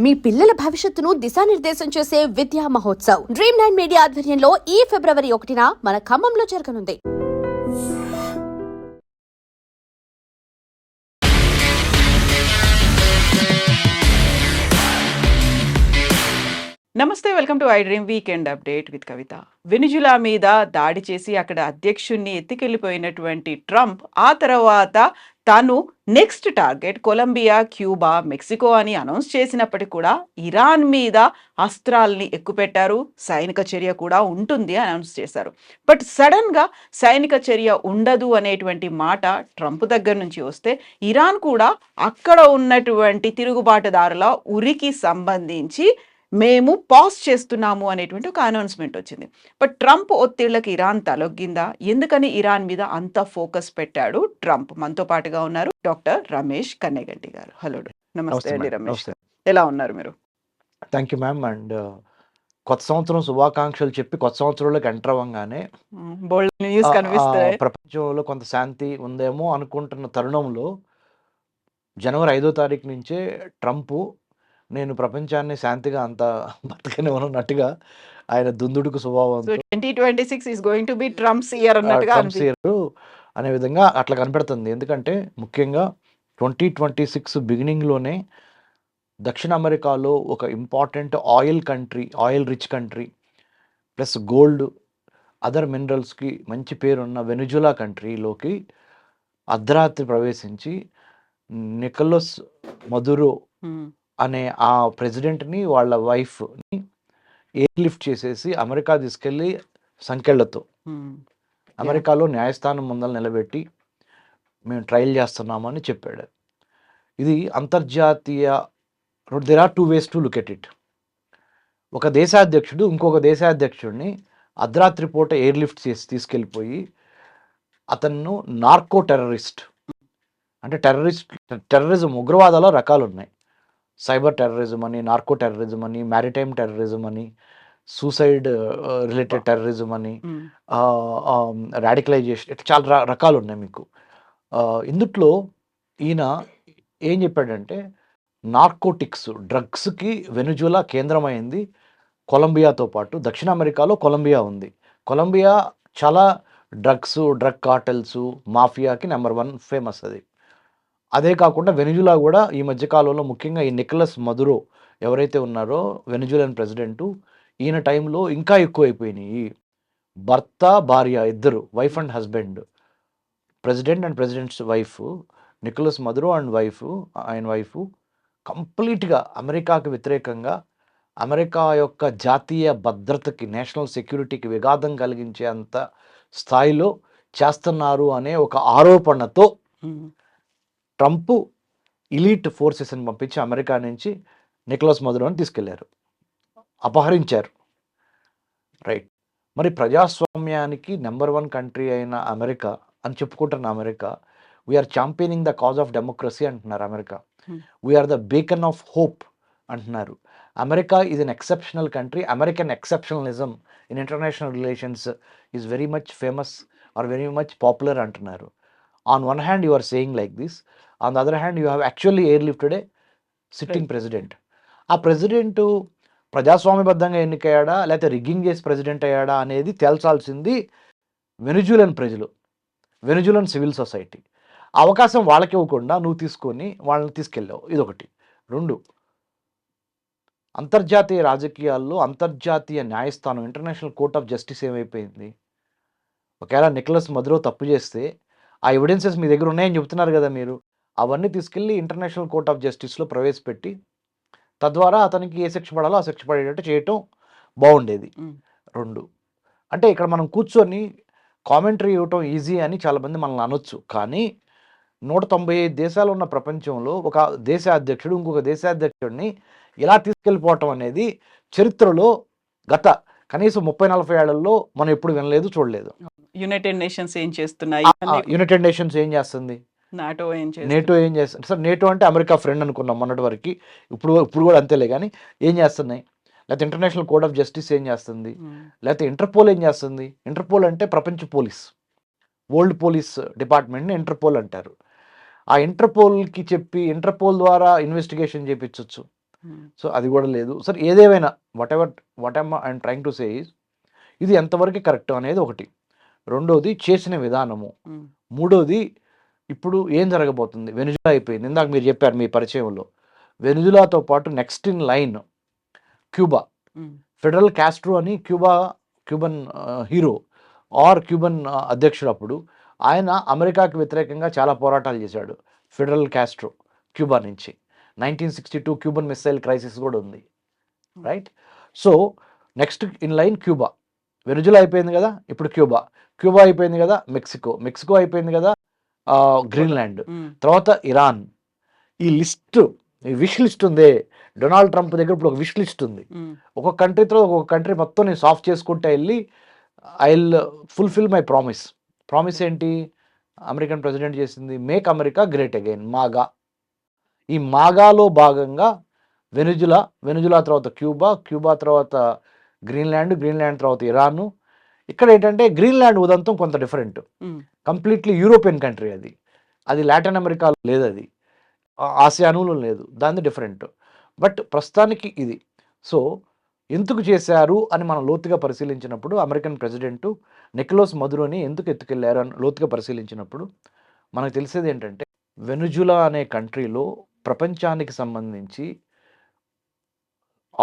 మీ పిల్లల భవిష్యత్తును దిశానిర్దేశం చేసే విద్యా మహోత్సవ్ Dream9 మీడియా ఆధ్వర్యంలో ఈ ఫిబ్రవరి 1న మన ఖమ్మంలో జరగనుంది. నమస్తే, welcome to I dream weekend update with Kavitha. Venezuela మీద దాడి చేసి అక్కడ అధ్యక్షుణ్ణి ఎత్తుకెళ్లిపోయినటువంటి ట్రంప్ ఆ తర్వాత తాను next target Colombia, Cuba, Mexico అని అనౌన్స్ చేసినప్పటికీ కూడా ఇరాన్ మీద అస్త్రాల్ని ఎక్కుపెట్టారు. సైనిక చర్య కూడా ఉంటుంది అని అనౌన్స్ చేశారు. బట్ సడన్ గా సైనిక చర్య ఉండదు అనేటువంటి మాట ట్రంప్ దగ్గర నుంచి వస్తే ఇరాన్ కూడా అక్కడ ఉన్నటువంటి తిరుగుబాటుదారుల ఉరికి సంబంధించి మేము పాజ్ చేస్తున్నాము అనేటువంటి ఒక అనౌన్స్మెంట్ వచ్చింది. బట్ ట్రంప్ ఒత్తిళ్లకు ఇరాన్ తలొగ్గిందా? ఎందుకని ఇరాన్ మీద అంత ఫోకస్ పెట్టాడు ట్రంప్? మనతో పాటుగా ఉన్నారు డాక్టర్ రమేష్ కన్నెగంటి గారు. హలో, నమస్తే అండి రమేష్. ఎలా ఉన్నారు మీరు? Thank you ma'am. అండ్ కొత్త సంవత్సరం శుభాకాంక్షలు చెప్పి కొత్త సంవత్సరంలోకి ఎంటర్ అవ్వగానే బోల్డ్ న్యూస్ కనిపిస్తాయి. ప్రపంచంలో కొంత శాంతి ఉందేమో అనుకుంటున్న తరుణంలో జనవరి 5వ తారీఖు నుంచే ట్రంప్ నేను ప్రపంచాన్ని శాంతిగా అంత బతకనివ్వనున్నట్టుగా ఆయన దుందుడుకు స్వభావంతో 2026 is going to be Trump's year అన్నట్టుగా అనే విధంగా అట్లా కనపడుతుంది. ఎందుకంటే ముఖ్యంగా 2026 బిగినింగ్లోనే దక్షిణ అమెరికాలో ఒక important oil rich country plus gold other మినరల్స్కి మంచి పేరున్న వెనిజులా కంట్రీలోకి అర్ధరాత్రి ప్రవేశించి నికోలస్ మదురో అనే ఆ ప్రెసిడెంట్ని వాళ్ళ వైఫ్ని ఎయిర్ లిఫ్ట్ చేసేసి అమెరికా తీసుకెళ్ళి సంకెళ్లతో అమెరికాలో న్యాయస్థానం ముందర నిలబెట్టి మేము ట్రయల్ చేస్తున్నామని చెప్పాడు. ఇది అంతర్జాతీయ there are 2 ways to look at it. ఒక దేశాధ్యక్షుడు ఇంకొక దేశాధ్యక్షుడిని అర్ధరాత్రి పూట ఎయిర్ లిఫ్ట్ చేసి తీసుకెళ్ళిపోయి అతను నార్కో టెర్రరిస్ట్ అంటే టెర్రరిజం ఉగ్రవాదాల రకాలు ఉన్నాయి. సైబర్ టెర్రరిజం అని, నార్కో టెర్రరిజం అని, మ్యారిటైమ్ టెర్రరిజం అని, సూసైడ్ రిలేటెడ్ టెర్రరిజం అని, రాడికలైజేషన్, ఇట్లా చాలా రకాలు ఉన్నాయి మీకు. ఇందుట్లో ఈయన ఏం చెప్పాడంటే నార్కోటిక్స్ డ్రగ్స్కి వెనిజులా కేంద్రమైంది. కొలంబియాతో పాటు దక్షిణ అమెరికాలో కొలంబియా ఉంది. కొలంబియా చాలా డ్రగ్ కార్టెల్స్ మాఫియాకి నెంబర్ 1 ఫేమస్ అది. అదే కాకుండా వెనిజులా కూడా ఈ మధ్యకాలంలో ముఖ్యంగా ఈ నికోలస్ మదురో ఎవరైతే ఉన్నారో వెనిజులన్ ప్రెసిడెంటు, ఈయన టైంలో ఇంకా ఎక్కువైపోయినాయి. భర్త భార్య ఇద్దరు, wife and husband, president and president's wife Nicolas Maduro and ఆయన వైఫ్ కంప్లీట్గా అమెరికాకి వ్యతిరేకంగా అమెరికా యొక్క జాతీయ భద్రతకి, నేషనల్ సెక్యూరిటీకి విఘాతం కలిగించే అంత స్థాయిలో చేస్తున్నారు అనే ఒక ఆరోపణతో ట్రంప్ ఇలీట్ ఫోర్సెస్ని పంపించి అమెరికా నుంచి నికోలస్ మదురోని తీసుకెళ్లారు, అపహరించారు. రైట్. మరి ప్రజాస్వామ్యానికి నెంబర్ 1 కంట్రీ అయిన అమెరికా అని చెప్పుకుంటున్న America, we are championing the cause of democracy అంటున్నారు. America we are the beacon of hope అంటున్నారు. America is an exceptional country. American exceptionalism in international relations is very much famous or very much popular అంటున్నారు. On one hand you are saying like this, on the other hand you have actually airlifted a sitting president. ఆ president ప్రజాస్వామ్యబద్ధంగా ఎన్నికయ్యాడా లేకపోతే rigging చేసి president అయ్యాడా అనేది తేల్చాల్సింది వెనిజులన్ ప్రజలు, వెనిజులన్ civil society. అవకాశం వాళ్ళకి ఇవ్వకుండా నువ్వు తీసుకొని వాళ్ళని తీసుకెళ్ళావు. ఇదొకటి. 2, అంతర్జాతీయ రాజకీయాల్లో అంతర్జాతీయ న్యాయస్థానం ఇంటర్నేషనల్ కోర్ట్ ఆఫ్ జస్టిస్ ఏమైపోయింది? ఒకవేళ నికోలస్ మదురో తప్పు చేస్తే ఆ ఎవిడెన్సెస్ మీ దగ్గర ఉన్నాయని చెప్తున్నారు కదా మీరు, అవన్నీ తీసుకెళ్ళి ఇంటర్నేషనల్ కోర్ట్ ఆఫ్ జస్టిస్లో ప్రవేశపెట్టి తద్వారా అతనికి ఏ శిక్ష పడాలో ఆ శిక్ష పడేటట్టు చేయటం బాగుండేది. 2, అంటే ఇక్కడ మనం కూర్చొని కామెంటరీ ఇవ్వటం ఈజీ అని చాలామంది మనల్ని అనొచ్చు. కానీ 195 దేశాలు ఉన్న ప్రపంచంలో ఒక దేశ అధ్యక్షుడు ఇంకొక దేశాధ్యక్షుడిని ఇలా తీసుకెళ్ళిపోవటం అనేది చరిత్రలో గత కనీసం 30-40 ఏళ్లలో మనం ఎప్పుడు వినలేదు, చూడలేదు. యునైటెడ్ నేషన్స్ ఏం చేస్తున్నాయి? యునైటెడ్ నేషన్స్ ఏం చేస్తుంది? నేటో ఏం చేస్తుంది? సార్ నేటో అంటే అమెరికా ఫ్రెండ్ అనుకున్నాం మొన్నటి వరకు, ఇప్పుడు కూడా అంతేలే. కానీ ఏం చేస్తున్నాయి? లేకపోతే ఇంటర్నేషనల్ కోర్ట్ ఆఫ్ జస్టిస్ ఏం చేస్తుంది? లేకపోతే ఇంటర్పోల్ ఏం చేస్తుంది? ఇంటర్పోల్ అంటే ప్రపంచ పోలీస్, వరల్డ్ పోలీస్ డిపార్ట్మెంట్ని ఇంటర్పోల్ అంటారు. ఆ ఇంటర్పోల్కి చెప్పి ఇంటర్పోల్ ద్వారా ఇన్వెస్టిగేషన్ చేయించవచ్చు. సో అది కూడా లేదు. సరే ఏదేమైనా what I'm trying to say is ఇది ఎంతవరకు కరెక్ట్ అనేది ఒకటి. రెండోది చేసిన విధానము. మూడోది ఇప్పుడు ఏం జరగబోతుంది. వెనిజులా అయిపోయింది, ఇందాక మీరు చెప్పారు మీ పరిచయంలో. వెనిజులాతో పాటు next in line Cuba. Fidel Castro అని క్యూబన్ హీరో ఆర్ క్యూబన్ అధ్యక్షుడు. అప్పుడు ఆయన అమెరికాకి వ్యతిరేకంగా చాలా పోరాటాలు చేశాడు. ఫిడెల్ కాస్ట్రో క్యూబా నుంచి 1962 క్యూబన్ మిస్సైల్ క్రైసిస్ కూడా ఉంది, right? So next in line Cuba. Venezuela అయిపోయింది కదా, ఇప్పుడు క్యూబా అయిపోయింది కదా, మెక్సికో అయిపోయింది కదా, గ్రీన్లాండ్, తర్వాత ఇరాన్. ఈ విష్ లిస్ట్ ఉంది. డొనాల్డ్ ట్రంప్ దగ్గర ఇప్పుడు ఒక విష్ లిస్ట్ ఉంది. ఒక్కొక్క కంట్రీతో ఒక్కొక్క కంట్రీ మొత్తం నేను సాల్వ్ చేసుకుంటే వెళ్ళి I will fulfil my promise ఏంటి అమెరికన్ ప్రెసిడెంట్ చేసింది? Make America great again, MAGA. ఈ మాగాలో భాగంగా వెనిజులా తర్వాత క్యూబా తర్వాత గ్రీన్లాండ్ తర్వాత ఇరాను. ఇక్కడ ఏంటంటే గ్రీన్లాండ్ ఉదంతం కొంత డిఫరెంట్, కంప్లీట్లీ యూరోపియన్ కంట్రీ. అది లాటిన్ అమెరికాలో లేదు, అది ఆసియానులో లేదు, దాన్ని డిఫరెంట్. బట్ ప్రస్తుతానికి ఇది. సో ఎందుకు చేశారు అని మనం లోతుగా పరిశీలించినప్పుడు, అమెరికన్ ప్రెసిడెంట్ నికోలస్ మదురోని ఎందుకు ఎత్తుకెళ్లారు అని లోతుగా పరిశీలించినప్పుడు మనకు తెలిసేది ఏంటంటే, వెనిజులా అనే కంట్రీలో ప్రపంచానికి సంబంధించి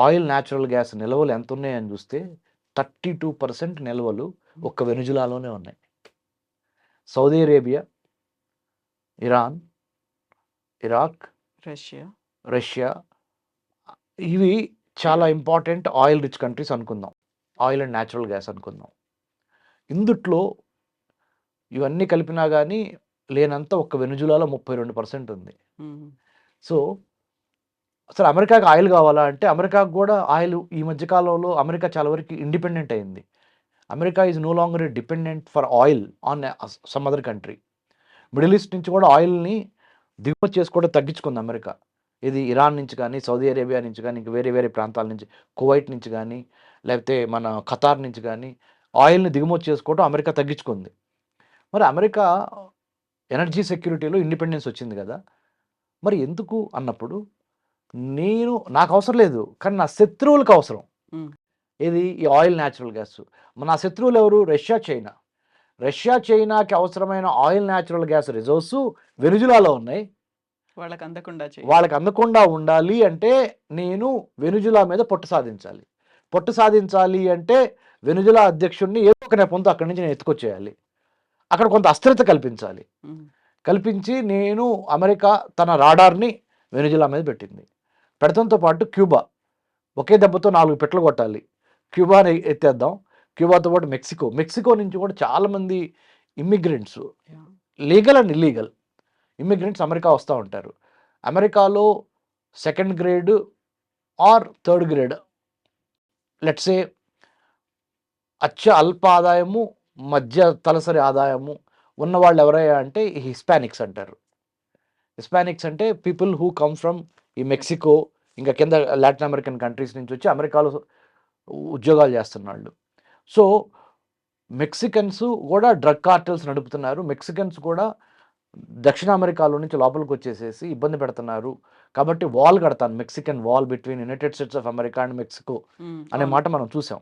ఆయిల్, న్యాచురల్ గ్యాస్ నిల్వలు ఎంత ఉన్నాయని చూస్తే 32% నిల్వలు ఒక్క వెనిజులాలోనే ఉన్నాయి. Saudi Arabia, Iran, Iraq, Russia ఇవి చాలా ఇంపార్టెంట్ ఆయిల్ రిచ్ కంట్రీస్ అనుకుందాం, ఆయిల్ అండ్ న్యాచురల్ గ్యాస్ అనుకుందాం. ఇందుట్లో ఇవన్నీ కలిపినా కానీ లేనంత ఒక్క వెనిజులాలో 32% ఉంది. సో అసలు అమెరికాకి ఆయిల్ కావాలా అంటే, అమెరికాకు కూడా ఆయిల్ ఈ మధ్యకాలంలో అమెరికా చాలా వరకు ఇండిపెండెంట్ అయింది. America is no longer dependent for oil on some other country. Middle east నుంచి కూడా ఆయిల్ని దిగుమతి చేసుకోవడం తగ్గించుకుంది అమెరికా. ఇది ఇరాన్ నుంచి కానీ, సౌదీ అరేబియా నుంచి కానీ, ఇంక వేరే ప్రాంతాల నుంచి, కువైట్ నుంచి కానీ, లేకపోతే మన ఖతార్ నుంచి కానీ ఆయిల్ని దిగుమతి చేసుకోవడం అమెరికా తగ్గించుకుంది. మరి అమెరికా ఎనర్జీ సెక్యూరిటీలో ఇండిపెండెన్స్ వచ్చింది కదా, మరి ఎందుకు అన్నప్పుడు నాకు అవసరం లేదు, కానీ నా శత్రువులకు అవసరం. ఇది ఈ ఆయిల్, న్యాచురల్ గ్యాస్. నా శత్రువులు ఎవరు? రష్యా చైనాకి అవసరమైన ఆయిల్, న్యాచురల్ గ్యాస్ రిజర్వ్స్ వెనిజులాలో ఉన్నాయి. వాళ్ళకి అందకుండా ఉండాలి అంటే నేను వెనిజులా మీద పొట్టు సాధించాలి అంటే వెనిజులా అధ్యక్షుడిని ఏదో ఒక నెపంతో అక్కడి నుంచి నేను ఎత్తుకొచ్చేయాలి. అక్కడ కొంత అస్థిరత కల్పించి నేను అమెరికా తన రాడార్ని వెనిజులా మీద పెడతంతో పాటు క్యూబా ఒకే దెబ్బతో 4 పెట్లు కొట్టాలి. క్యూబాని ఎత్తేద్దాం. క్యూబాతో పాటు మెక్సికో నుంచి కూడా చాలామంది immigrants, legal and illegal immigrants America వస్తూ ఉంటారు. అమెరికాలో 2nd grade are 3rd grade let's say అల్ప ఆదాయము, మధ్య తలసరి ఆదాయము ఉన్నవాళ్ళు ఎవరయ్యా అంటే హిస్పానిక్స్ అంటారు. హిస్పానిక్స్ అంటే పీపుల్ హూ కమ్ ఫ్రమ్ ఈ మెక్సికో, ఇంకా కింద లాటిన్ అమెరికన్ కంట్రీస్ నుంచి వచ్చి అమెరికాలో ఉద్యోగాలు చేస్తున్నాళ్ళు. సో మెక్సికన్స్ కూడా డ్రగ్ కార్టెల్స్ నడుపుతున్నారు. మెక్సికన్స్ కూడా దక్షిణ అమెరికాలో నుంచి లోపలికి వచ్చేసేసి ఇబ్బంది పెడుతున్నారు. కాబట్టి వాల్ కడతాను, Mexican wall between United states of America and Mexico అనే మాట మనం చూసాం.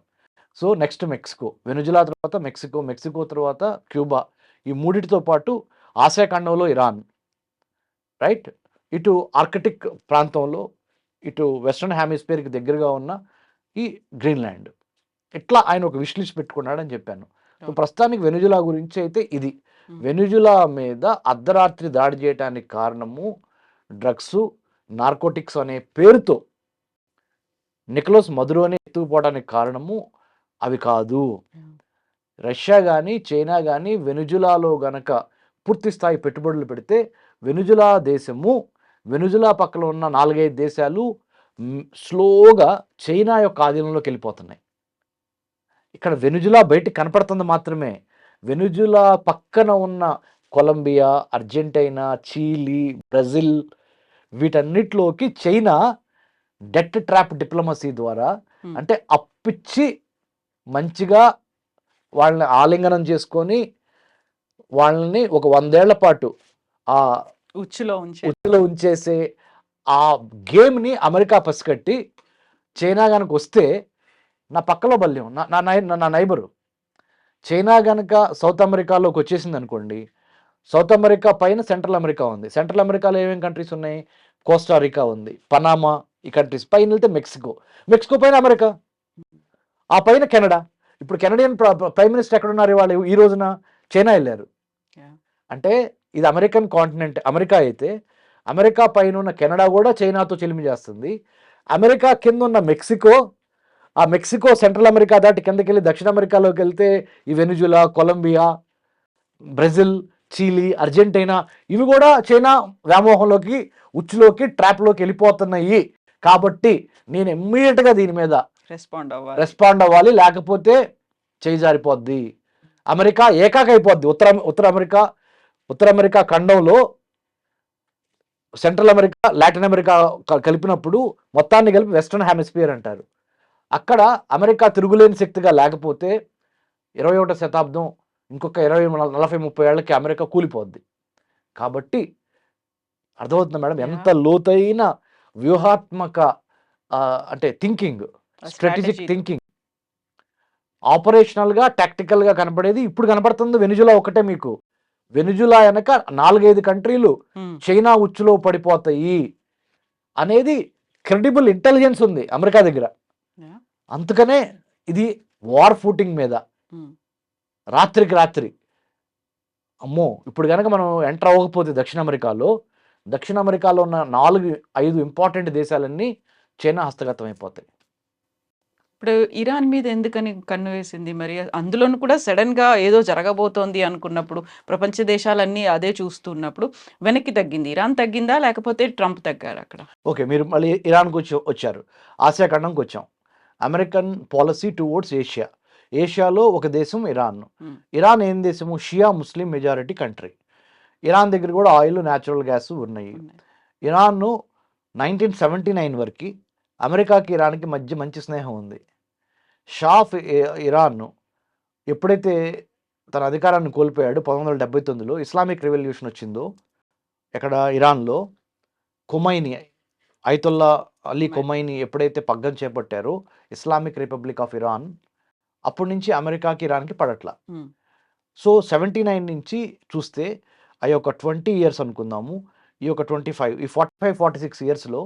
సో నెక్స్ట్ మెక్సికో, వెనిజులా తర్వాత మెక్సికో తర్వాత క్యూబా. ఈ మూడిటితో పాటు ఆసియా ఖండంలో ఇరాన్, రైట్? ఇటు ఆర్కిటిక్ ప్రాంతంలో, ఇటు వెస్ట్రన్ హ్యామిస్ఫియర్కి దగ్గరగా ఉన్న ఈ గ్రీన్లాండ్. ఇట్లా ఆయన ఒక విష్ లిస్ట్ పెట్టుకున్నాడని చెప్పాను. సో ప్రస్తుతానికి వెనిజులా గురించి అయితే ఇది. వెనిజులా మీద అర్ధరాత్రి దాడి చేయడానికి కారణము డ్రగ్స్, నార్కోటిక్స్ అనే పేరుతో నికోలస్ మదురోని ఎత్తుకుపోవడానికి కారణము అవి కాదు. రష్యా కానీ చైనా కానీ వెనిజులాలో గనక పూర్తి స్థాయి పెట్టుబడులు పెడితే వెనిజులా పక్కన ఉన్న 4-5 దేశాలు స్లోగా చైనా యొక్క ఆధీనంలోకి వెళ్ళిపోతున్నాయి. ఇక్కడ వెనిజులా బయటికి కనపడుతుంది మాత్రమే. వెనిజులా పక్కన ఉన్న కొలంబియా, అర్జెంటీనా, చిలీ, బ్రెజిల్ వీటన్నిటిలోకి చైనా డెట్ ట్రాప్ డిప్లొమసీ ద్వారా, అంటే అప్పిచ్చి మంచిగా వాళ్ళని ఆలింగనం చేసుకొని వాళ్ళని ఒక 100 ఏళ్ల పాటు ఆ ఉచ్చులో ఉంచేసే ఆ గేమ్ని అమెరికా పసిగట్టి చైనా కనుక వస్తే నా పక్కలో బల్యం నా నైబరు చైనా కనుక సౌత్ అమెరికాలోకి వచ్చేసింది అనుకోండి, సౌత్ అమెరికా పైన సెంట్రల్ అమెరికా ఉంది. సెంట్రల్ అమెరికాలో ఏమేమి కంట్రీస్ ఉన్నాయి? కోస్టారికా ఉంది, పనామా, ఈ కంట్రీస్ పైన వెళ్తే మెక్సికో పైన అమెరికా, ఆ పైన కెనడా. ఇప్పుడు కెనడియన్ ప్రైమ్ మినిస్టర్ ఎక్కడ ఉన్నారు ఇవాళ ఈ రోజున? చైనా వెళ్ళారు. అంటే ఇది అమెరికన్ కాంటినెంట్, అమెరికా అయితే అమెరికా పైన ఉన్న కెనడా కూడా చైనాతో చెలిమి చేస్తుంది. అమెరికా కింద ఉన్న మెక్సికో, ఆ మెక్సికో సెంట్రల్ అమెరికా దాటి కిందకి వెళ్ళి దక్షిణ అమెరికాలోకి వెళ్తే ఈ Venezuela, Colombia, Brazil, Chile, Argentina ఇవి కూడా చైనా వ్యామోహంలోకి, ఉచ్చులోకి, ట్రాప్లోకి వెళ్ళిపోతున్నాయి. కాబట్టి నేను ఇమ్మీడియట్గా దీని మీద రెస్పాండ్ అవ్వాలి, లేకపోతే చేయి జారిపోద్ది. అమెరికా ఏకాకైపోద్ది. ఉత్తర అమెరికా ఖండంలో సెంట్రల్ అమెరికా, లాటిన్ అమెరికా కలిపినప్పుడు మొత్తాన్ని కలిపి వెస్ట్రన్ హెమిస్ఫియర్ అంటారు. అక్కడ అమెరికా తిరుగులేని శక్తిగా లేకపోతే 21వ శతాబ్దం ఇంకొక 20-40-30 ఏళ్ళకి అమెరికా కూలిపోద్ది. కాబట్టి అర్థమవుతుంది మేడం ఎంత లోతైన వ్యూహాత్మక అంటే థింకింగ్, స్ట్రాటజిక్ థింకింగ్, ఆపరేషనల్గా, టాక్టికల్గా కనపడేది ఇప్పుడు కనపడుతుంది వెనిజులా ఒకటే. మీకు వెనిజులా వెనక 4-5 కంట్రీలు చైనా ఉచ్చులో పడిపోతాయి అనేది క్రెడిబుల్ ఇంటెలిజెన్స్ ఉంది అమెరికా దగ్గర. అందుకనే ఇది వార్ ఫూటింగ్ మీద రాత్రికి రాత్రి. అమ్మో, ఇప్పుడు కనుక మనం ఎంటర్ అవ్వకపోతే దక్షిణ అమెరికాలో ఉన్న 4-5 ఇంపార్టెంట్ దేశాలన్నీ చైనా హస్తగతం అయిపోతాయి. ఇప్పుడు ఇరాన్ మీద ఎందుకని కన్ను వేసింది మరి? అందులోను కూడా సడన్గా ఏదో జరగబోతోంది అనుకున్నప్పుడు, ప్రపంచ దేశాలన్నీ అదే చూస్తున్నప్పుడు వెనక్కి తగ్గింది. ఇరాన్ తగ్గిందా, లేకపోతే ట్రంప్ తగ్గారు అక్కడ? ఓకే, మీరు మళ్ళీ ఇరాన్కి వచ్చారు. ఆసియా ఖండంకి వచ్చాం. అమెరికన్ పాలసీ టువర్డ్స్ ఏషియాలో ఒక దేశం ఇరాన్. ఇరాన్ ఏం దేశము? షియా ముస్లిం మెజారిటీ కంట్రీ. ఇరాన్ దగ్గర కూడా ఆయిల్, న్యాచురల్ గ్యాస్ ఉన్నాయి. ఇరాన్ 1979 వరకు అమెరికాకి ఇరాన్కి మధ్య మంచి స్నేహం ఉంది. షా ఆఫ్ ఇరాన్ ఎప్పుడైతే తన అధికారాన్ని కోల్పోయాడు 1979లో, ఇస్లామిక్ రెవల్యూషన్ వచ్చిందో ఇక్కడ ఇరాన్లో, ఖొమైనీ, అయతుల్లా అలీ ఖొమైనీ ఎప్పుడైతే పగ్గం చేపట్టారో ఇస్లామిక్ రిపబ్లిక్ ఆఫ్ ఇరాన్, అప్పటి నుంచి అమెరికాకి ఇరాన్కి పడట్ల. సో 79 నుంచి చూస్తే ఆ యొక్క 20 ఇయర్స్ అనుకుందాము, ఈ యొక్క 25, ఈ 45-46 ఇయర్స్లో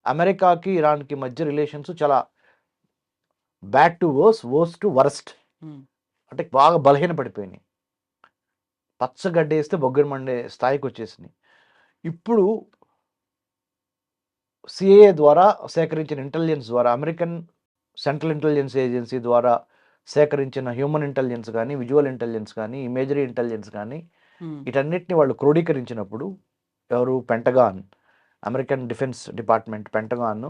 అమెరికాకి ఇరాన్కి మధ్య రిలేషన్స్ చాలా bad to worse to worst, అంటే బాగా బలహీన పడిపోయినాయి. పచ్చగడ్డేస్తే బొగ్గర మండే స్థాయికి వచ్చేసినాయి. ఇప్పుడు సిఏఏ ద్వారా సేకరించిన ఇంటెలిజెన్స్ ద్వారా, అమెరికన్ సెంట్రల్ ఇంటెలిజెన్స్ ఏజెన్సీ ద్వారా సేకరించిన హ్యూమన్ ఇంటెలిజెన్స్ కానీ, విజువల్ ఇంటెలిజెన్స్ కానీ, ఇమేజరీ ఇంటెలిజెన్స్ కానీ, వీటన్నిటిని వాళ్ళు క్రోడీకరించినప్పుడు, ఎవరు? Pentagon, American defence department pentagon,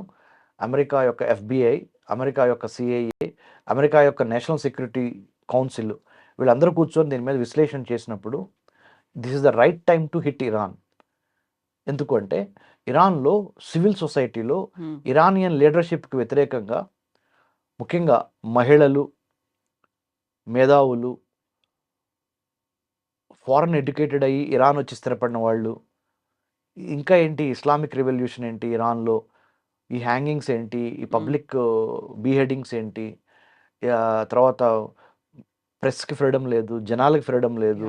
America యొక్క FBI, అమెరికా యొక్క CIA, అమెరికా యొక్క నేషనల్ సెక్యూరిటీ కౌన్సిల్, వీళ్ళందరూ కూర్చొని దీని మీద విశ్లేషణ చేసినప్పుడు this is the right time to hit Iran. ఎందుకు అంటే ఇరాన్లో సివిల్ సొసైటీలో ఇరానియన్ లీడర్షిప్కి వ్యతిరేకంగా, ముఖ్యంగా మహిళలు, మేధావులు, ఫారెన్ ఎడ్యుకేటెడ్ అయ్యి ఇరాన్ వచ్చి స్థిరపడిన వాళ్ళు, ఇంకా ఏంటి ఇస్లామిక్ రెవల్యూషన్ ఏంటి ఇరాన్లో, ఈ హ్యాంగింగ్స్ ఏంటి, ఈ పబ్లిక్ బీహెడింగ్స్ ఏంటి, తర్వాత ప్రెస్కి ఫ్రీడమ్ లేదు, జనాలకి ఫ్రీడమ్ లేదు,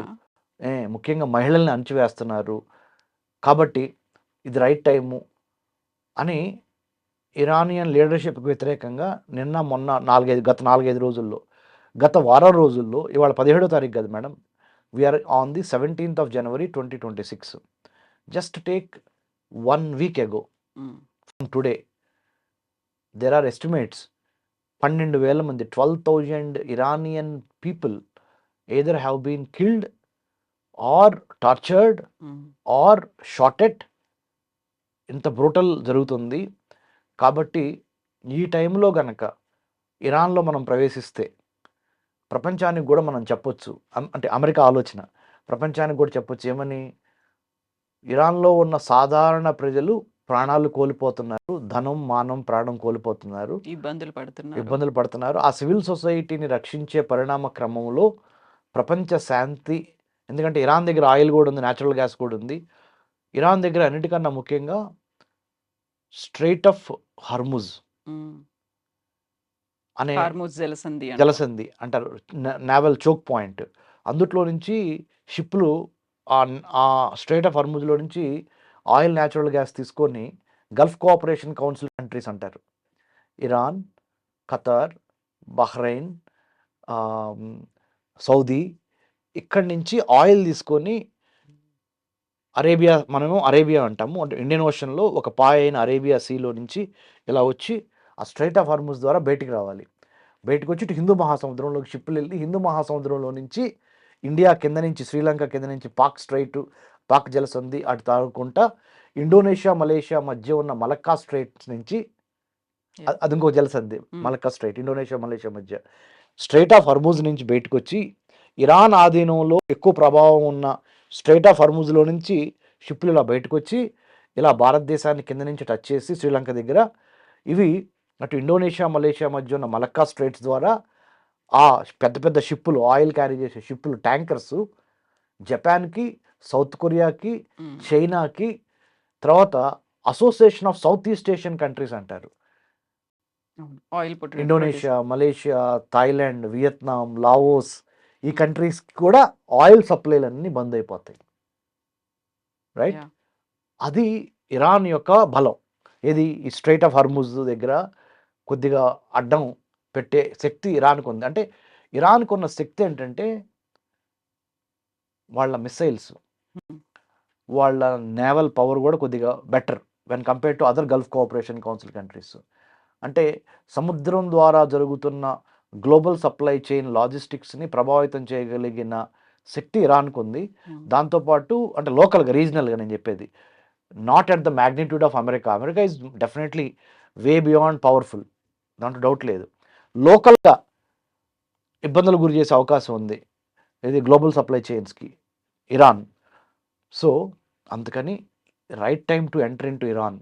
ముఖ్యంగా మహిళల్ని అణచివేస్తున్నారు. కాబట్టి ఇది రైట్ టైము అని ఇరానియన్ లీడర్షిప్కి వ్యతిరేకంగా నిన్న మొన్న గత 4-5 రోజుల్లో, గత వారం రోజుల్లో, ఇవాళ 17వ తారీఖు కదా madam, we are on the 17th of January 2026. Just take 1 week ago from today, there are estimates 12,000 మంది, 12,000 Iranian people either have been killed or tortured or shot at. ఇంత బ్రూటల్ జరుగుతుంది. కాబట్టి ఈ టైంలో గనక ఇరాన్లో మనం ప్రవేశిస్తే ప్రపంచానికి కూడా మనం చెప్పొచ్చు, అంటే అమెరికా ఆలోచన ప్రపంచానికి కూడా చెప్పొచ్చు ఏమని, ఇరాన్లో ఉన్న సాధారణ ప్రజలు ప్రాణాలు కోల్పోతున్నారు, ధనం, మానం, ప్రాణం కోల్పోతున్నారు, ఇబ్బందులు పడుతున్నారు. ఆ సివిల్ సొసైటీని రక్షించే పరిణామ క్రమంలో ప్రపంచ శాంతి, ఎందుకంటే ఇరాన్ దగ్గర ఆయిల్ కూడా ఉంది, న్యాచురల్ గ్యాస్ కూడా ఉంది. ఇరాన్ దగ్గర అన్నిటికన్నా ముఖ్యంగా స్ట్రెయిట్ ఆఫ్ హర్ముజ్ అనే హార్మోజ్ జలసంధి అంటాం. జలసంధి అంటారు, నావల్ చోక్ పాయింట్. అందుట్లో నుంచి షిప్లు ఆ స్ట్రెయిట్ ఆఫ్ హర్ముజ్లో నుంచి ఆయిల్, న్యాచురల్ గ్యాస్ తీసుకొని గల్ఫ్ కోఆపరేషన్ కౌన్సిల్ కంట్రీస్ అంటారు, ఇరాన్, ఖతార్, బహ్రెయిన్, సౌదీ, ఇక్కడి నుంచి ఆయిల్ తీసుకొని అరేబియా, మనము అరేబియా అంటాము, అంటే ఇండియన్ ఓషన్లో ఒక పాయ అయిన అరేబియా సీలో నుంచి ఇలా వచ్చి ఆ స్ట్రైట్ ఆఫ్ హార్ముజ్ ద్వారా బయటికి రావాలి. బయటకు వచ్చి ఇటు హిందూ మహాసముద్రంలోకి షిప్పులు వెళ్ళి హిందూ మహాసముద్రంలో నుంచి ఇండియా కింద నుంచి, శ్రీలంక కింద నుంచి పాక్ స్ట్రైట్, పాక్ జలసంధి అటు తాగుకుంటా ఇండోనేషియా, మలేషియా మధ్య ఉన్న మలక్కా స్ట్రైట్స్ నుంచి, అది ఇంకో జలసంధి, మలక్కా స్ట్రైట్, ఇండోనేషియా మలేషియా మధ్య స్ట్రైట్ ఆఫ్ హర్మూజ్ నుంచి బయటకు వచ్చి ఇరాన్ ఆధీనంలో ఎక్కువ ప్రభావం ఉన్న స్ట్రైట్ ఆఫ్ హర్మూజ్లో నుంచి షిప్లు ఇలా బయటకు వచ్చి ఇలా భారతదేశాన్ని కింద నుంచి టచ్ చేసి శ్రీలంక దగ్గర, ఇవి అటు ఇండోనేషియా మలేషియా మధ్య ఉన్న మలక్కా స్ట్రైట్స్ ద్వారా ఆ పెద్ద పెద్ద షిప్పులు, ఆయిల్ క్యారీ చేసే షిప్పులు, ట్యాంకర్స్ జపాన్కి, సౌత్ కొరియాకి, చైనాకి, తర్వాత association of south east Asian countries అంటారు, oil Indonesia, Malaysia, Thailand, Vietnam, Laos, ఈ కంట్రీస్కి కూడా ఆయిల్ సప్లైలన్నీ బంద్ అయిపోతాయి. రైట్, అది ఇరాన్ యొక్క బలం. ఏది, ఈ స్ట్రైట్ ఆఫ్ హర్ముజ్ దగ్గర కొద్దిగా అడ్డం పెట్టే శక్తి ఇరాన్కు ఉంది. అంటే ఇరాన్కు ఉన్న శక్తి ఏంటంటే వాళ్ళ మిసైల్స్, వాళ్ళ నేవల్ పవర్ కూడా కొద్దిగా better when compare to other Gulf cooperation council countries. అంటే సముద్రం ద్వారా జరుగుతున్న గ్లోబల్ సప్లై చైన్ లాజిస్టిక్స్ని ప్రభావితం చేయగలిగిన శక్తి ఇరాన్కు ఉంది. దాంతోపాటు అంటే లోకల్గా, రీజనల్గా నేను చెప్పేది, not at the magnitude of America. America is definitely way beyond powerful, దాంట్లో డౌట్ లేదు. లోకల్గా ఇబ్బందులు గురి చేసే అవకాశం ఉంది ఇది గ్లోబల్ సప్లై చైన్స్కి ఇరాన్. సో అందుకని right time to enter in to Iran.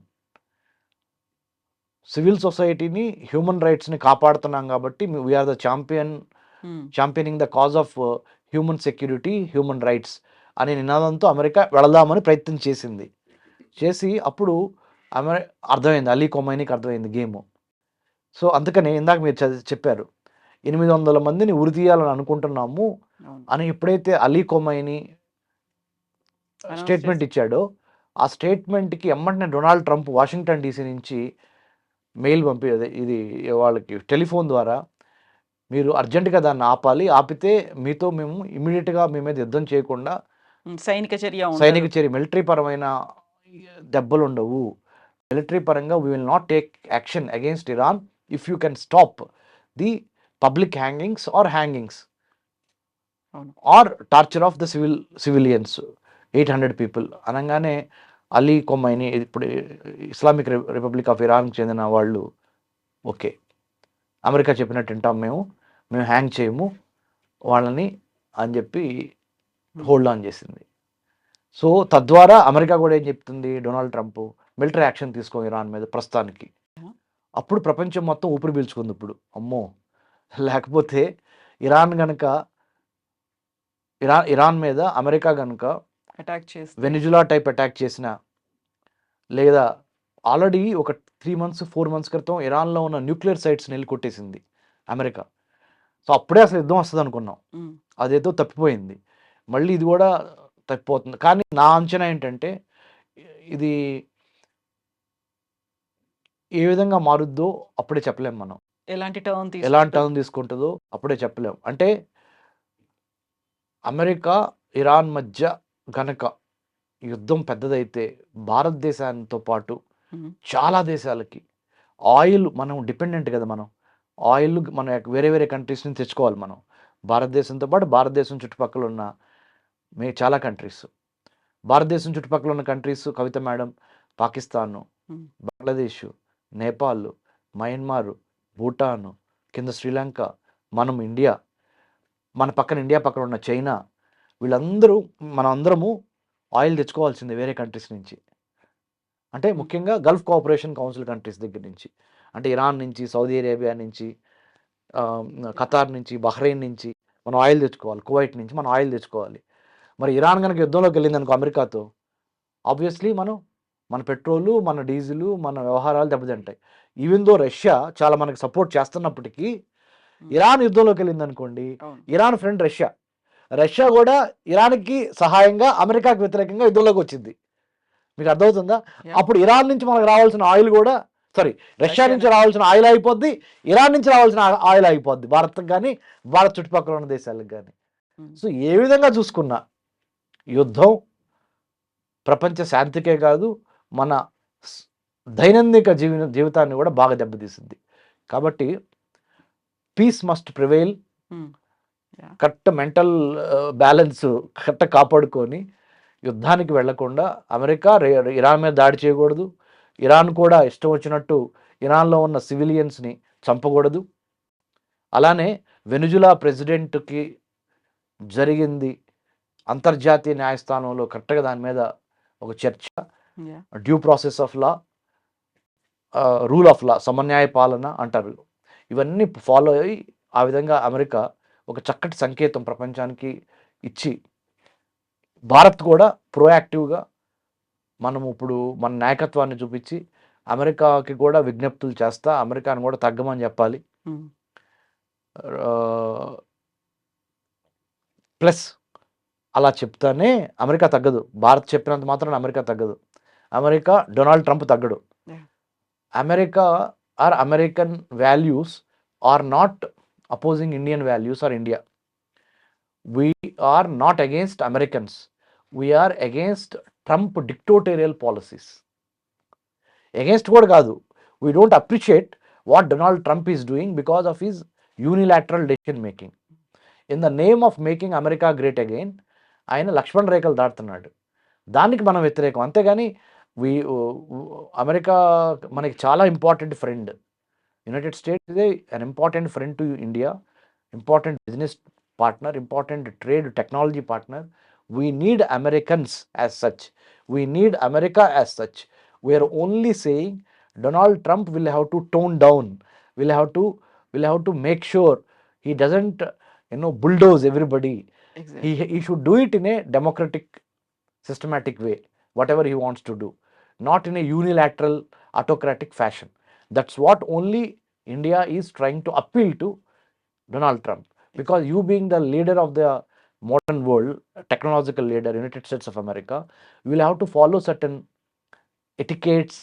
Civil సొసైటీని, హ్యూమన్ రైట్స్ని కాపాడుతున్నాం కాబట్టి we are the championing the cause of human security, human rights అనే నినాదంతో అమెరికా వెళదామని ప్రయత్నం చేసి అప్పుడు అర్థమైంది, అలీ కొమైనీకి అర్థమైంది గేమ్. సో అందుకని ఇందాక మీరు చెప్పారు 800 మందిని ఉరి తీయాలని అనుకుంటున్నాము అని ఎప్పుడైతే అలీ కొమైనీ స్టేట్మెంట్ ఇచ్చాడో, ఆ స్టేట్మెంట్కి ఎమ్మటనే డొనాల్డ్ ట్రంప్ వాషింగ్టన్ డీసీ నుంచి మెయిల్ పంపేది, ఇది వాళ్ళకి టెలిఫోన్ ద్వారా, మీరు అర్జెంటుగా దాన్ని ఆపాలి, ఆపితే మీతో మేము ఇమీడియట్గా మీ మీద యుద్ధం చేయకుండా సైనిక చర్య, మిలిటరీ పరమైన దెబ్బలు ఉండవు, మిలిటరీ పరంగా we will not take action against Iran if you can stop the public hangings or torture of the civilians 800 people అనగానే అలీ కొమైనీ, ఇప్పుడు ఇస్లామిక్ రిపబ్లిక్ ఆఫ్ ఇరాన్కి చెందిన వాళ్ళు, ఓకే అమెరికా చెప్పినట్టు వింటాం, మేము హ్యాంగ్ చేయము వాళ్ళని అని చెప్పి హోల్డ్ ఆన్ చేసింది. సో తద్వారా అమెరికా కూడా ఏం చెప్తుంది, డొనాల్డ్ ట్రంప్ మిలిటరీ యాక్షన్ తీసుకో ఇరాన్ మీద ప్రస్తుతానికి. అప్పుడు ప్రపంచం మొత్తం ఊపిరి పీల్చుకుంది. ఇప్పుడు అమ్మో, లేకపోతే ఇరాన్ మీద అమెరికా కనుక వెనిజులా టైప్ అటాక్ చేసిన, లేదా ఆల్రెడీ ఒక 3 months 4 months క్రితం ఇరాన్లో ఉన్న న్యూక్లియర్ సైట్స్ని వెళ్ళి కొట్టేసింది అమెరికా. సో అప్పుడే అసలు యుద్ధం వస్తుంది అనుకున్నాం, అదేదో తప్పిపోయింది. మళ్ళీ ఇది కూడా తప్పిపోతుంది. కానీ నా అంచనా ఏంటంటే ఇది ఏ విధంగా మారుద్దో అప్పుడే చెప్పలేం మనం, ఎలాంటి టర్న్ తీసుకుంటుందో అప్పుడే చెప్పలేం. అంటే అమెరికా ఇరాన్ మధ్య గనక యుద్ధం పెద్దదైతే భారతదేశాంతో పాటు చాలా దేశాలకి ఆయిల్, మనం డిపెండెంట్ కదా, మనం ఆయిల్ మనం వేరే కంట్రీస్ నుంచి తెచ్చుకోవాలి. మనం భారతదేశంతో పాటు భారతదేశం చుట్టుపక్కల ఉన్న చాలా కంట్రీస్, భారతదేశం చుట్టుపక్కల ఉన్న కంట్రీస్, కవిత మేడం, పాకిస్తాను, బంగ్లాదేశ్, నేపాల్, మయన్మార్, భూటాన్, కింద శ్రీలంక, మనం ఇండియా, మన పక్కన ఇండియా పక్కన ఉన్న చైనా, మనం అందరము ఆయిల్ తెచ్చుకోవాల్సిందే వేరే కంట్రీస్ నుంచి. అంటే ముఖ్యంగా గల్ఫ్ కోఆపరేషన్ కౌన్సిల్ కంట్రీస్ దగ్గర నుంచి, అంటే ఇరాన్ నుంచి, సౌదీ అరేబియా నుంచి, ఖతార్ నుంచి, బహ్రెయిన్ నుంచి మనం ఆయిల్ తెచ్చుకోవాలి, కువైట్ నుంచి మనం ఆయిల్ తెచ్చుకోవాలి. మరి ఇరాన్ కనుక యుద్ధంలోకి వెళ్ళింది అనుకో అమెరికాతో, ఆబ్వియస్లీ మనం మన పెట్రోలు, మన డీజిలు, మన వ్యవహారాలు దెబ్బతింటాయి. ఈవెన్ దో రష్యా చాలా మనకి సపోర్ట్ చేస్తున్నప్పటికీ ఇరాన్ యుద్ధంలోకి వెళ్ళింది అనుకోండి, అవును. Iran friend Russia. రష్యా కూడా ఇరాన్కి సహాయంగా అమెరికాకి వ్యతిరేకంగా యుద్ధంలోకి వచ్చింది. మీకు అర్థమవుతుందా? Yeah. అప్పుడు ఇరాన్ నుంచి మనకు రావాల్సిన ఆయిల్ కూడా రష్యా రష్యా నుంచి రావాల్సిన ఆయిల్ అయిపోద్ది, ఇరాన్ నుంచి రావాల్సిన ఆయిల్ అయిపోద్ది భారత్కి కానీ భారత్ చుట్టుపక్కల ఉన్న దేశాలకు కానీ. సో ఏ విధంగా చూసుకున్నా యుద్ధం ప్రపంచ శాంతికే కాదు, మన దైనందిక జీవితాన్ని కూడా బాగా దెబ్బతీసింది. కాబట్టి peace must prevail. Correct mental balance correct కాపాడుకొని యుద్ధానికి వెళ్లకుండా అమెరికా ఇరాన్ మీద దాడి చేయకూడదు, ఇరాన్ కూడా ఇష్టం వచ్చినట్టు ఇరాన్లో ఉన్న సివిలియన్స్ని చంపకూడదు. అలానే వెనుజులా ప్రెసిడెంట్కి జరిగింది అంతర్జాతీయ న్యాయస్థానంలో కరెక్ట్గా దాని మీద ఒక చర్చ, due process of law, rule of law, సమన్యాయ పాలన అంటారు. ఇవన్నీ ఫాలో అయ్యి ఆ విధంగా అమెరికా ఒక చక్కటి సంకేతం ప్రపంచానికి ఇచ్చి, భారత్ కూడా ప్రోయాక్టివ్గా మనం ఇప్పుడు మన నాయకత్వాన్ని చూపించి అమెరికాకి కూడా విజ్ఞప్తులు చేస్తా అమెరికాని కూడా తగ్గమని చెప్పాలి. ప్లస్ అలా చెప్తానే అమెరికా తగ్గదు. భారత్ చెప్పినంత మాత్రం అమెరికా తగ్గదు. డొనాల్డ్ ట్రంప్ తగ్గడు. America or American values are not opposing Indian values or India. We are not against Americans. We are against Trump dictatorial policies. Against what కాదు. We don't appreciate what Donald Trump is doing because of his unilateral decision making. In the name of making America great again, ఆయన లక్ష్మణ్ రేఖలు దాటుతున్నాడు. దానికి మనం వ్యతిరేకం. అంతేగాని America మనకి చాలా important friend. United states is an important friend to India, important business partner, important trade technology partner. We need Americans as such. We need America as such. We are only saying Donald Trump will have to tone down. Will have to make sure he doesn't bulldoze everybody. Exactly. He should do it in a democratic, systematic way, whatever he wants to do, not in a unilateral, autocratic fashion. That's what only India is trying to appeal to Donald Trump. Because you being the leader of the modern world, technological leader, United States of America, you will have to follow certain etiquettes,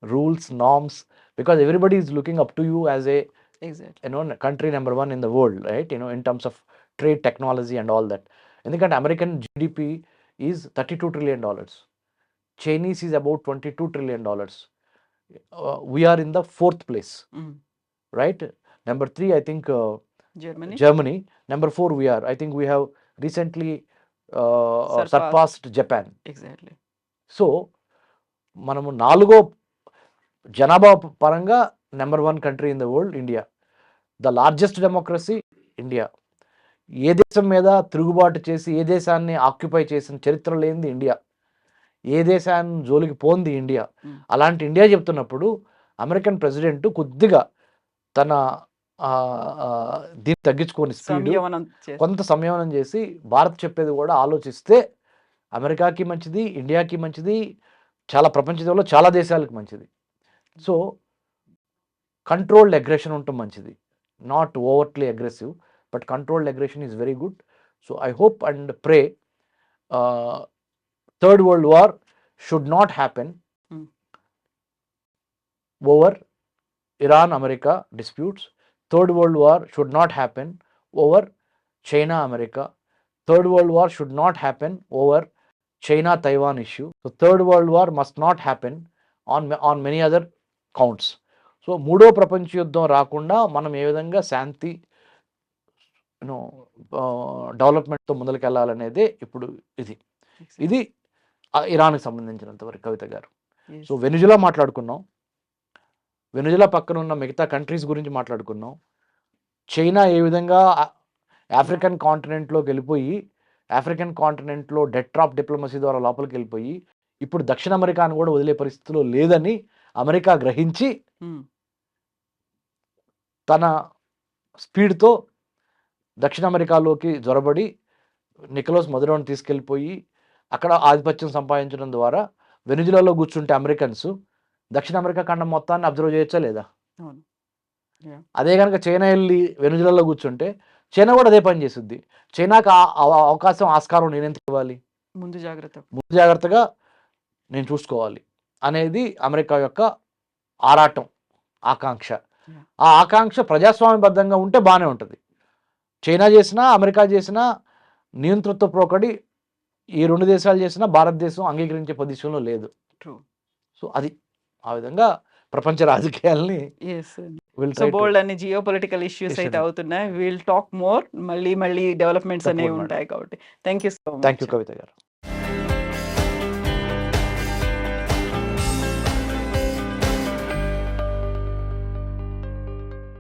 rules, norms, because everybody is looking up to you as a country number one in the world, right? In terms of trade, technology and all that. ఎందుకంటే American GDP is $32 trillion. Chinese is about $22 trillion. We are in the 4th place, right? Number 3, I think Germany. Number 4 we are. I think we have recently surpassed Japan. Exactly. So మనము 4వ జనాభా పరంగా number 1 country in the world India. The largest democracy India. ఏ దేశం మీద తిరుగుబాటు చేసి ఏ దేశాన్ని ఆక్యుపై చేసిన చరిత్ర లేనిది ఇండియా. ఏ దేశాన్ని జోలికి పోంది ఇండియా. అలాంటి ఇండియా చెప్తున్నప్పుడు అమెరికన్ ప్రెసిడెంట్ కొద్దిగా తన దీన్ని తగ్గించుకొని స్పీడ్ కొంత సంయమనం చేసి భారత్ చెప్పేది కూడా ఆలోచిస్తే అమెరికాకి మంచిది, ఇండియాకి మంచిది, చాలా ప్రపంచంలో చాలా దేశాలకు మంచిది. సో కంట్రోల్డ్ అగ్రెషన్ ఉండటం మంచిది. Not overtly aggressive, but controlled aggression is very good. So I hope and pray third world war should not happen over Iran-America disputes. Third World War should not happen over China-America. Third World War should not happen over China-Taiwan issue. So Third World War must not happen on many other counts. So మూడో ప్రపంచ యుద్ధం రాకుండా మనం ఏ విధంగా శాంతి డెవలప్మెంట్తో ముందుకెళ్ళాలనేదే ఇప్పుడు ఇది ఇరాన్కి సంబంధించినంత వరకు కవిత గారు. సో వెనిజులా మాట్లాడుకున్నాం, వెనిజులా పక్కన ఉన్న మిగతా కంట్రీస్ గురించి మాట్లాడుకున్నాం. చైనా ఏ విధంగా ఆఫ్రికన్ కాంటినెంట్లోకి వెళ్ళిపోయి ఆఫ్రికన్ కాంటినెంట్లో డెట్ ట్రాప్ డిప్లొమసీ ద్వారా లోపలికి వెళ్ళిపోయి ఇప్పుడు దక్షిణ అమెరికాను కూడా వదిలే పరిస్థితిలో లేదని అమెరికా గ్రహించి తన స్పీడ్తో దక్షిణ అమెరికాలోకి జొరబడి నికోలస్ మదురోని తీసుకెళ్ళిపోయి అక్కడ ఆధిపత్యం సంపాదించడం ద్వారా వెనుజులాలో కూర్చుంటే అమెరికన్స్ దక్షిణ అమెరికా ఖండం మొత్తాన్ని అబ్జర్వ్ చేయొచ్చా లేదా? అవును. Yeah. అదే కనుక చైనా వెళ్ళి వెనుజులాలో కూర్చుంటే చైనా కూడా అదే పని చేస్తుంది. చైనాకి అవకాశం ఆస్కారం నేను ఎందుకు ఇవ్వాలి? ముందు జాగ్రత్త. ముందు జాగ్రత్తగా నేను చూసుకోవాలి అనేది అమెరికా యొక్క ఆరాటం, ఆకాంక్ష. Yeah. ఆ ఆకాంక్ష ప్రజాస్వామ్యబద్ధంగా ఉంటే బాగానే ఉంటుంది. చైనా చేసినా అమెరికా చేసినా నియంతృత్వ పోకడి ఈ 2 దేశాలు చేసినా భారతదేశం అంగీకరించే పొజిషన్లో లేదు. ట్రూ. సో అది ఆ విధంగా ప్రపంచ రాజకీయాల్ని ఎస్. విల్ సో బోల్డ్ అన్ని జియో పొలిటికల్ ఇష్యూస్ అయితే అవుతున్నాయి. Will talk more. మళ్ళీ డెవలప్మెంట్స్ అనేవి తప్పకుండా. ఉంటాయి కాబట్టి. Thank you so thank much. You Kavitha గారు.